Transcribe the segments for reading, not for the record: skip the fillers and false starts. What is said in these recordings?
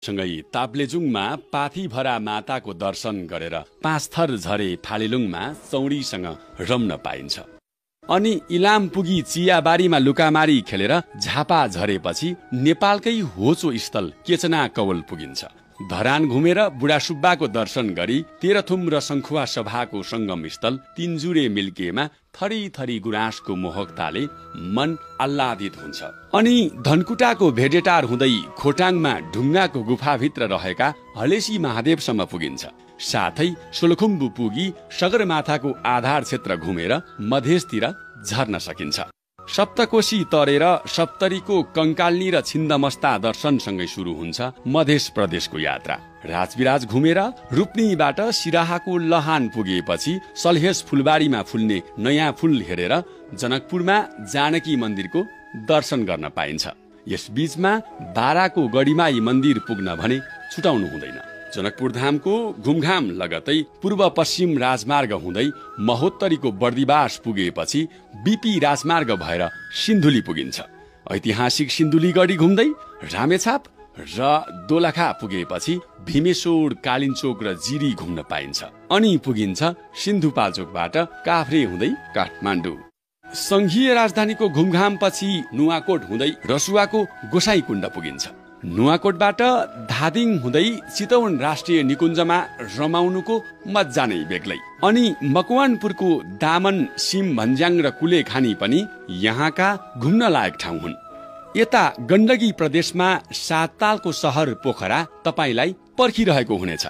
सँगै ताप्लेजुङमा पाथीभरा माताको दर्शन गरेर पाँचथर झरे फालेलुङमा चौडीसँग रम्न पाइन्छ। अनि इलाम पुगी चियाबारीमा लुकामारी खेलेर झापा झरेपछि नेपालकै होचो स्थल केचना कवल पुगिन्छ। धरान घुमेर बुढासुब्बाको दर्शन गरी तेह्रथुम र शङ्खुवा सभाको सङ्गम स्थल तिनजुरे मिल्किएमा थरी थरी गुराँसको मोहकताले मन आह्लादित हुन्छ। अनि धनकुटाको भेडेटार हुँदै खोटाङमा ढुङ्गाको गुफाभित्र रहेका हलेसी महादेवसम्म पुगिन्छ। साथै सोलखुम्बु पुगी सगरमाथाको आधार क्षेत्र घुमेर मधेसतिर झर्न सकिन्छ। सप्तकोशी तरेर सप्तरीको कंकाल्नी र छिन्दमस्ता दर्शनसँगै सुरु हुन्छ मधेस प्रदेशको यात्रा। राजविराज घुमेर रूपनीबाट सिराहाको लहान पुगेपछि सल्हेस फुलबारीमा फुल्ने नयाँ फुल हेरेर जनकपुरमा जानकी मन्दिरको दर्शन गर्न पाइन्छ। यस बीचमा बाराको गढीमाई मन्दिर पुग्न भने छुटाउनु हुँदैन। जनकपुर धामको घुमघाम लगतै पूर्व पश्चिम राजमार्ग हुँदै महोत्तरीको बर्दिवास पुगेपछि बीपी राजमार्ग भएर सिन्धुली पुगिन्छ। ऐतिहासिक सिन्धुली गढी घुम्दै रामेछाप र दोलखा पुगेपछि भीमेश्वर, कालिन्चोक र जिरी घुम्न पाइन्छ। अनि पुगिन्छ सिन्धुपाल्चोकबाट काभ्रे हुँदै काठमाडौँ। संघीय राजधानीको घुमघामपछि नुवाकोट हुँदै रसुवाको गोसाईकुण्ड पुगिन्छ। नुवाकोटबाट धादिङ हुँदै चितवन राष्ट्रिय निकुञ्जमा रमाउनुको मज्जा नै बेग्लै। अनि मकवानपुरको दामन, सिम भन्ज्याङ र कुलेखानी पनि यहाँका घुम्न लायक ठाउँ हुन्। यता गण्डकी प्रदेशमा साततालको सहर पोखरा तपाईलाई पर्खिरहेको हुनेछ।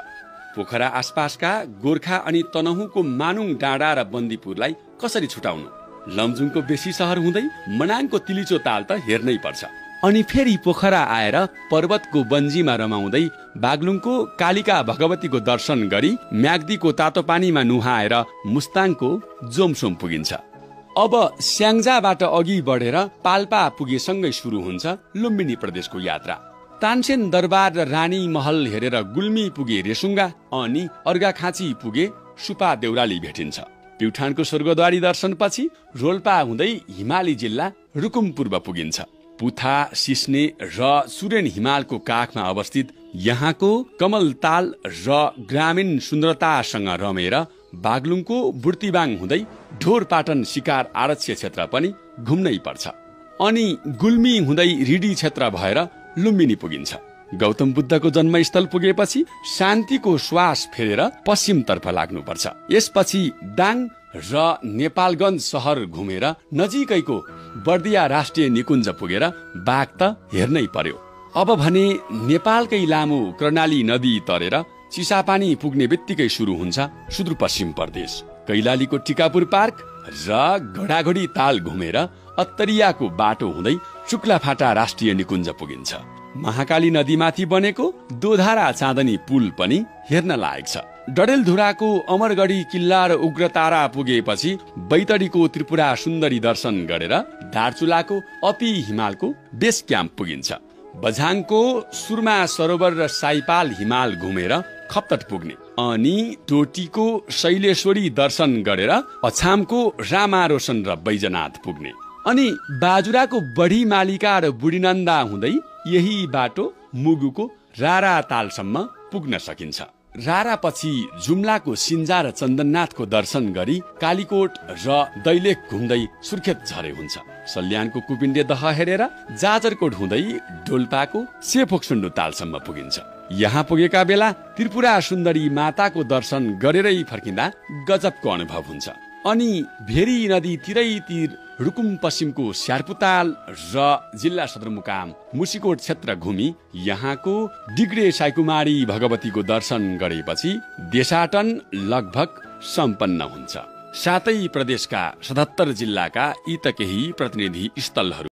पोखरा आसपासका गोर्खा अनि तनहुँको मानुङ डाँडा र बन्दीपुरलाई कसरी छुटाउनु? लमजुङको बेसी सहर हुँदै मनाङको तिलिचो ताल त हेर्नै पर्छ। अनि फेरि पोखरा आएर पर्वतको बन्जीमा रमाउँदै बागलुङको कालिका भगवतीको दर्शन गरी म्याग्दीको तातो पानीमा नुहाएर मुस्ताङको जोमसोम पुगिन्छ। अब स्याङ्जाबाट अघि बढेर पाल्पा पुगेसँगै सुरु हुन्छ लुम्बिनी प्रदेशको यात्रा। तानसेन दरबार र रानी महल हेरेर गुल्मी पुगे रेसुङ्गा अनि अर्घाखाँची पुगे सुपा देउराली भेटिन्छ। प्युठानको स्वर्गद्वारी दर्शनपछि रोल्पा हुँदै हिमाली जिल्ला रुकुमपूर्व पुगिन्छ। पुथा, सिस्ने र सुरेन हिमालको काखमा अवस्थित यहाँको कमलताल र ग्रामीण सुन्दरतासँग रमेर बागलुङको बुर्तिबाङ हुँदै ढोरपाटन शिकार आरक्ष्य क्षेत्र पनि घुम्नै पर्छ। अनि गुल्मी हुँदै रिडी क्षेत्र भएर लुम्बिनी पुगिन्छ। गौतम बुद्धको जन्मस्थल पुगेपछि शान्तिको श्वास फेरेर पश्चिमतर्फ लाग्नुपर्छ। यसपछि दाङ र नेपालगञ्ज सहर घुमेर नजिकैको बर्दिया राष्ट्रिय निकुञ्ज पुगेर बाघ त हेर्नै पर्यो। अब भने नेपालकै लामो कर्णाली नदी तरेर चिसापानी पुग्ने बित्तिकै सुरु हुन्छ सुदूरपश्चिम प्रदेश। कैलालीको टिकापुर पार्क र घोडाघोडी ताल घुमेर अत्तरियाको बाटो हुँदै शुक्लाफाटा राष्ट्रिय निकुञ्ज पुगिन्छ। महाकाली नदीमाथि बनेको दोधारा चाँदनी पुल पनि हेर्न लायक छ। डडेलधुराको अमरगढी किल्ला र उग्रतारा पुगेपछि बैतडीको त्रिपुरा सुन्दरी दर्शन गरेर दार्चुलाको अपी हिमालको बेस क्याम्प पुगिन्छ। बझाङको सुरमा सरोवर र साइपाल हिमाल घुमेर खप्तट पुग्ने। अनि टोटीको शैलेश्वरी दर्शन गरेर अछामको रामारोशन र बैजनाथ पुग्ने। अनि बाजुराको बढी मालिका र बुढीनन्दा हुँदै यही बाटो मुगुको रारा तालसम्म पुग्न सकिन्छ। रारा पछि जुम्लाको सिन्जा र चन्दननाथको दर्शन गरी कालीकोट र दैलेख घुम्दै सुर्खेत झरे हुन्छ। सल्यानको कुपिण्डे दह हेरेर जाजरकोट हुँदै डोल्पाको सेफोक्सुण्डु तालसम्म पुगिन्छ। यहाँ पुगेका बेला त्रिपुरा सुन्दरी माताको दर्शन गरेरै फर्किँदा गजबको अनुभव हुन्छ। अनि भेरी नदी तिरैतिर रुकुम पश्चिमको स्यार्पुताल र जिल्ला सदरमुकाम मुसिकोट क्षेत्र घुमी यहाँको डिग्रे साइकुमारी भगवतीको दर्शन गरेपछि देशाटन लगभग सम्पन्न हुन्छ। सातै प्रदेशका 77 जिल्लाका यी त केही प्रतिनिधि स्थलहरू